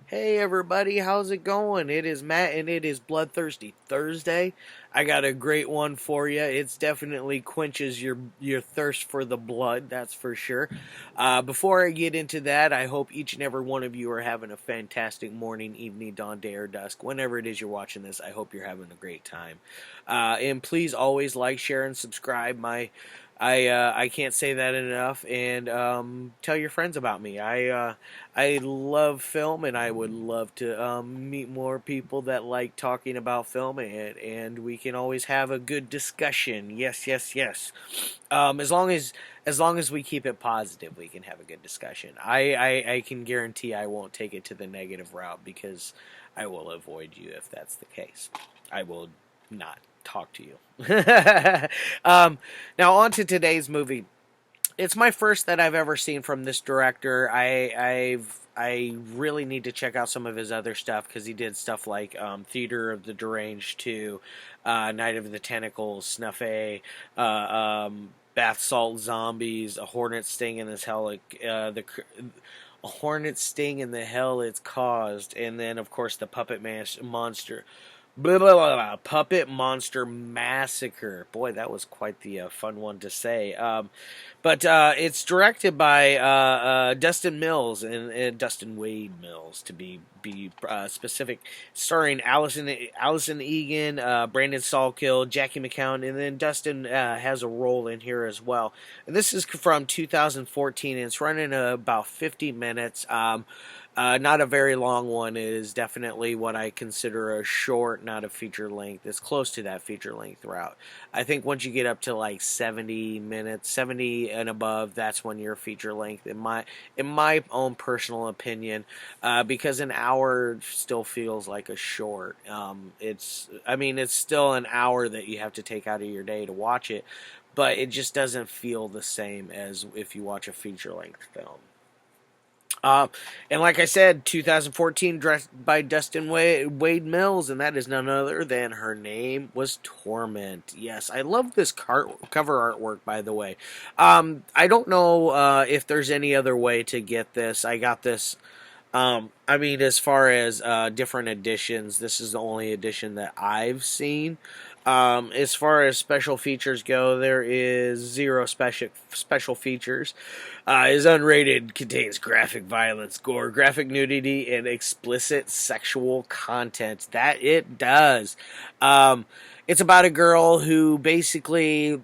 Hey everybody, how's it going? It is Matt and it is Bloodthirsty Thursday. I got a great one for you. It's definitely quenches your thirst for the blood, that's for sure. Before I get into that, I hope each and every one of you are having a fantastic morning, evening, dawn, day, or dusk. Whenever it is you're watching this, I hope you're having a great time. And please always like, share, and subscribe. I can't say that enough. And tell your friends about me. I love film, and I would love to meet more people that like talking about film, and we can always have a good discussion. Yes, yes, yes. As long as we keep it positive, we can have a good discussion. I can guarantee I won't take it to the negative route because I will avoid you if that's the case. I will not talk to you. Now on to today's movie. It's my first that I've ever seen from this director. I really need to check out some of his other stuff because he did stuff like Theater of the Deranged 2, Night of the Tentacles, Snuff A, Bath Salt Zombies, A Hornet Sting in This Hell, a hornet sting in the hell it's caused, and then of course the Monster. Blah, blah, blah, blah. Puppet Monster Massacre. Boy, that was quite the fun one to say. But it's directed by Dustin Mills and Dustin Wade Mills to be specific, starring Allison Egan, Brandon Salkil, Jackie McKown, and then Dustin has a role in here as well. And this is from 2014, and it's running about 50 minutes. Not a very long one. It is definitely what I consider a short, not a feature length. It's close to that feature length route. I think once you get up to like 70 minutes, 70 and above, that's when you're feature length. In my own personal opinion, because an hour still feels like a short. It's still an hour that you have to take out of your day to watch it, but it just doesn't feel the same as if you watch a feature length film. And like I said, 2014, dressed by Dustin Wade Mills, and that is none other than Her Name Was Torment. Yes, I love this cover artwork, by the way. I don't know if there's any other way to get this. I got this. As far as different editions, this is the only edition that I've seen. As far as special features go, there is zero special features. Is unrated, contains graphic violence, gore, graphic nudity, and explicit sexual content. That it does. It's about a girl who basically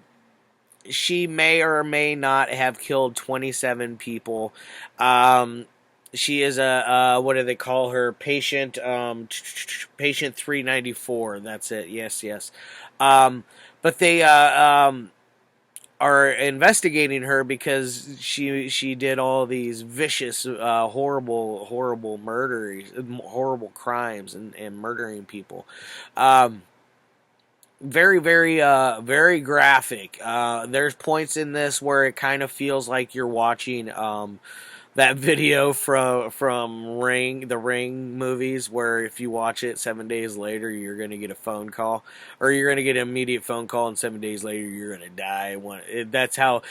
she may or may not have killed 27 people. She is a what do they call her? Patient 394. That's it. Yes, yes. But they are investigating her because she did all these vicious, horrible murders, horrible crimes, and murdering people. Very graphic. There's points in this where it kind of feels like you're watching that video from the Ring movies, where if you watch it 7 days later, you're gonna get a phone call, or you're gonna get an immediate phone call, and 7 days later you're gonna die. That's how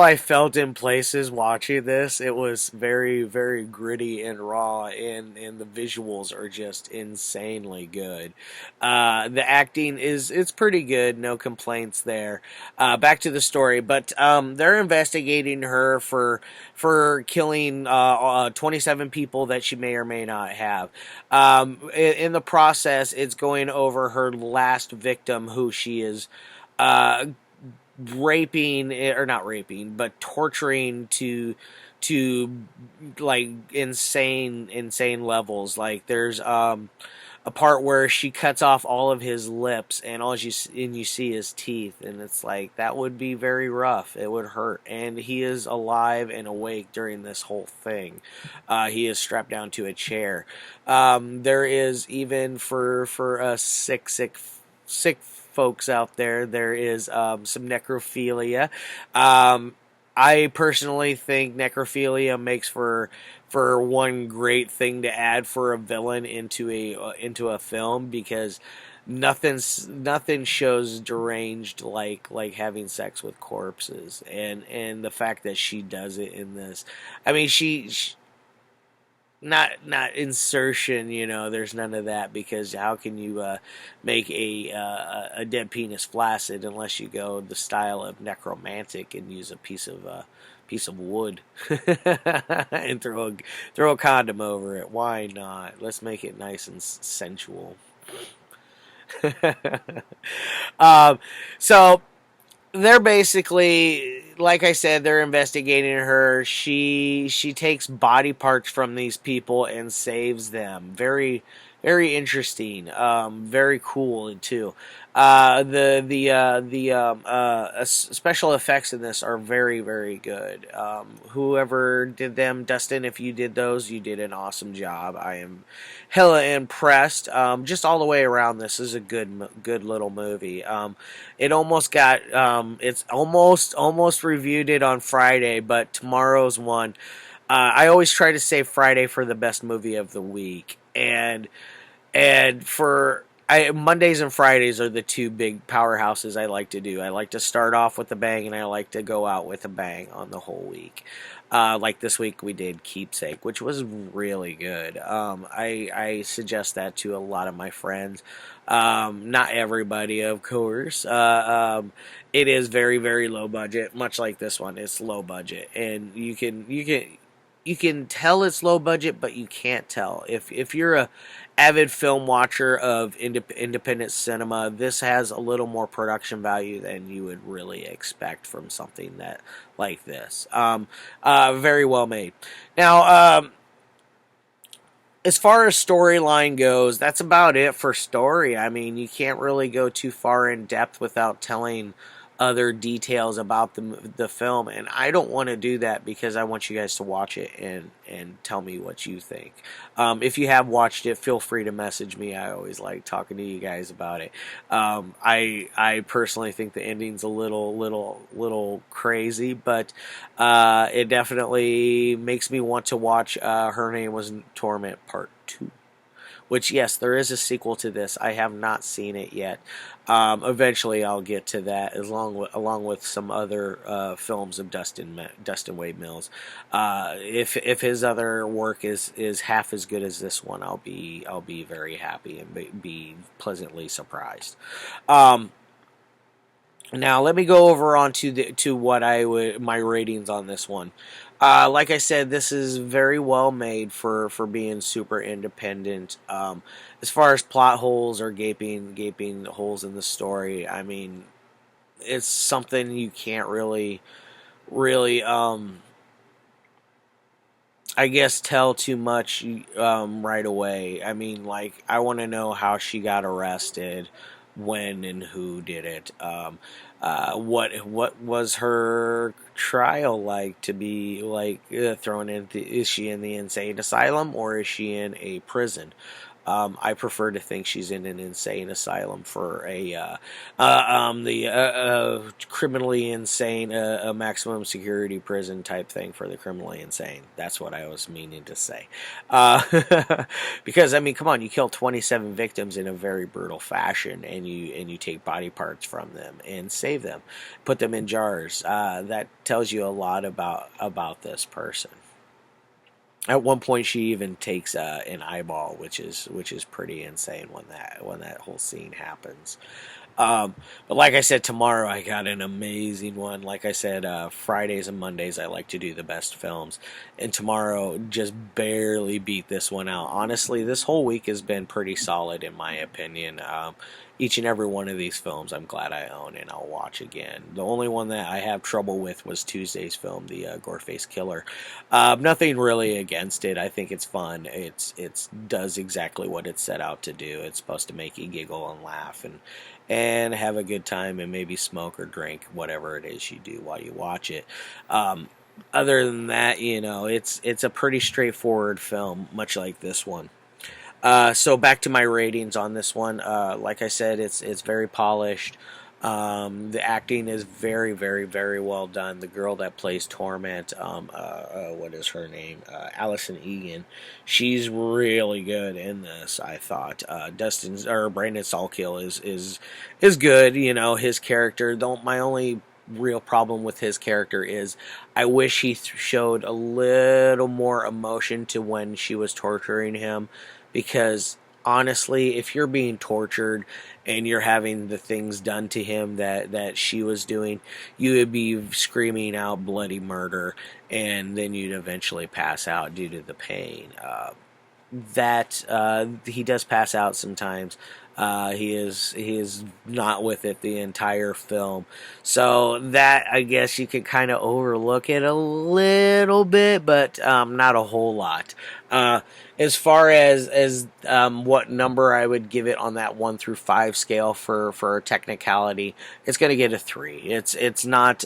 I felt in places watching this. It was very gritty and raw, and the visuals are just insanely good. The acting it's pretty good, no complaints there. Back to the story, but they're investigating her for killing 27 people that she may or may not have. In the process, it's going over her last victim, who she is raping, or not raping, but torturing to like insane levels. Like there's a part where she cuts off all of his lips, and you see his teeth, and it's like that would be very rough. It would hurt, and he is alive and awake during this whole thing. He is strapped down to a chair. There is, even for sick folks out there, there is some necrophilia. I personally think necrophilia makes for one great thing to add for a villain into a film, because nothing shows deranged like having sex with corpses, and the fact that she does it in this. I mean, she not insertion, there's none of that, because how can you make a dead penis flaccid unless you go the style of necromantic and use a piece of wood and throw a condom over it. Why not? Let's make it nice and sensual. um, so they're basically, like I said, they're investigating her. She takes body parts from these people and saves them. Very interesting. Very cool too. The special effects in this are very good. Whoever did them, Dustin, if you did those, you did an awesome job. I am hella impressed. Just all the way around, this is a good little movie. It almost got it's almost reviewed it on Friday, but tomorrow's one. I always try to save Friday for the best movie of the week, and for Mondays and Fridays are the two big powerhouses I like to do. I like to start off with a bang, and I like to go out with a bang on the whole week. Like this week we did Keepsake, which was really good. I suggest that to a lot of my friends. Not everybody, of course. It is very low budget, much like this one. It's low budget, and you can tell it's low budget, but you can't tell if you're a avid film watcher of independent cinema. This has a little more production value than you would really expect from something that like this. Very well made. Now, as far as storyline goes, that's about it for story. I mean, you can't really go too far in depth without telling other details about the film, and I don't want to do that because I want you guys to watch it and tell me what you think. If you have watched it, feel free to message me. I always like talking to you guys about it. I personally think the ending's a little crazy, but it definitely makes me want to watch Her Name Was Torment Part 2. Which, yes, there is a sequel to this. I have not seen it yet. Eventually, I'll get to that, along with some other films of Dustin Wade Mills. If his other work is half as good as this one, I'll be very happy and be pleasantly surprised. Now let me go over on to what my ratings on this one. Like I said, this is very well made for being super independent. As far as plot holes or gaping holes in the story, I mean, it's something you can't really I guess tell too much right away. I mean, like, I want to know how she got arrested, when and who did it. What was her trial like, to be like thrown in? Is she in the insane asylum, or is she in a prison? I prefer to think she's in an insane asylum for the criminally insane, a maximum security prison type thing for the criminally insane. That's what I was meaning to say. Because I mean, come on, you kill 27 victims in a very brutal fashion, and you take body parts from them and save them, put them in jars. That tells you a lot about this person. At one point, she even takes an eyeball, which is pretty insane when that whole scene happens. But like I said, tomorrow I got an amazing one. Like I said, Fridays and Mondays I like to do the best films, and tomorrow just barely beat this one out. Honestly, this whole week has been pretty solid in my opinion. Each and every one of these films I'm glad I own and I'll watch again. The only one that I have trouble with was Tuesday's film, the Goreface Killer. Nothing really against it. I think it's fun. It's does exactly what it's set out to do. It's supposed to make you giggle and laugh and have a good time, and maybe smoke or drink, whatever it is you do while you watch it. Other than that, it's a pretty straightforward film, much like this one. So back to my ratings on this one. Like I said, it's very polished. The acting is very well done. The girl that plays Torment, what is her name? Allison Egan. She's really good in this, I thought. Brandon Salkil is good. His character. My only real problem with his character is I wish he showed a little more emotion to when she was torturing him, because honestly, if you're being tortured and you're having the things done to him that she was doing, you would be screaming out bloody murder, and then you'd eventually pass out due to the pain. He does pass out sometimes. He is not with it the entire film, so that I guess you could kind of overlook it a little bit, but not a whole lot. As far as what number I would give it on that 1 through 5 scale for technicality, it's going to get a 3. It's not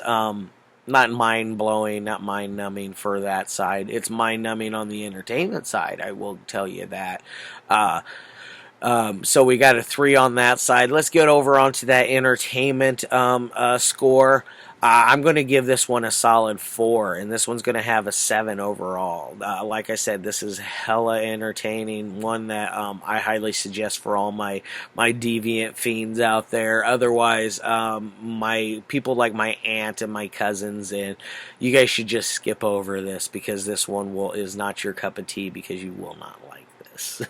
mind blowing, not mind numbing for that side. It's mind numbing on the entertainment side, I will tell you that. So we got a 3 on that side. Let's get over onto that entertainment score. I'm going to give this one a solid 4, and this one's going to have a 7 overall. Like I said, this is hella entertaining, one that I highly suggest for all my deviant fiends out there. Otherwise, my people like my aunt and my cousins, and you guys should just skip over this, because this one is not your cup of tea, because you will not like this.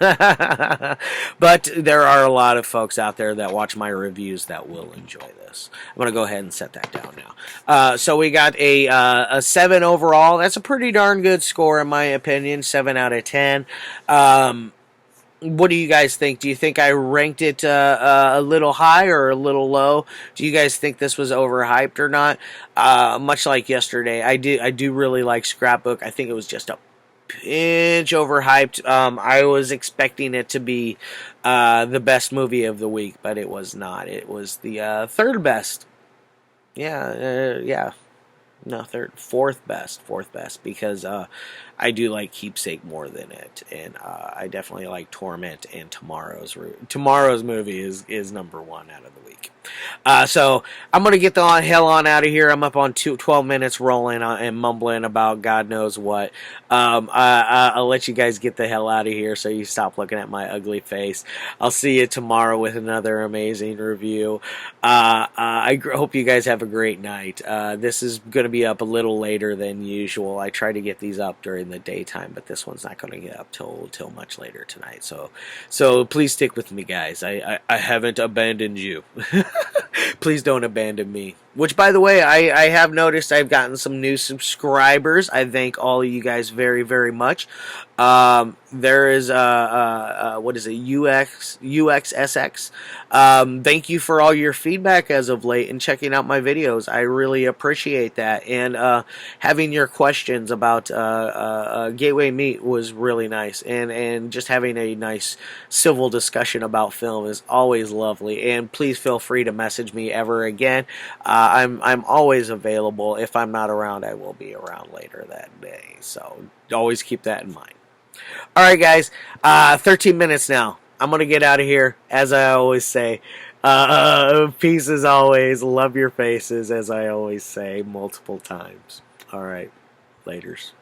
But there are a lot of folks out there that watch my reviews that will enjoy this. I'm going to go ahead and set that down now. So we got a 7 overall. That's a pretty darn good score in my opinion. 7 out of 10. What do you guys think? Do you think I ranked it a little high or a little low? Do you guys think this was overhyped or not? Much like yesterday, I do really like Scrapbook. I think it was just a pinch overhyped. I was expecting it to be the best movie of the week, but it was not. It was the third best. Yeah. No, fourth best, because I do like Keepsake more than it, and I definitely like Torment, and tomorrow's movie is number 1 out of the week. So I'm gonna get the hell on out of here. I'm up on 12 minutes rolling and mumbling about God knows what. I'll let you guys get the hell out of here so you stop looking at my ugly face. I'll see you tomorrow with another amazing review. I hope you guys have a great night. This is going to be up a little later than usual. I try to get these up during the daytime, but this one's not going to get up till much later tonight. So please stick with me, guys. I haven't abandoned you. Please don't abandon me. Which, by the way, I have noticed I've gotten some new subscribers. I thank all of you guys very, very much. There is what is it? UXSX. Thank you for all your feedback as of late and checking out my videos. I really appreciate that. And having your questions about Gateway Meet was really nice. And just having a nice civil discussion about film is always lovely. And please feel free to message me ever again. I'm always available. If I'm not around, I will be around later that day. So always keep that in mind. Alright guys, 13 minutes now. I'm going to get out of here, as I always say. Peace as always. Love your faces, as I always say multiple times. Alright, laters.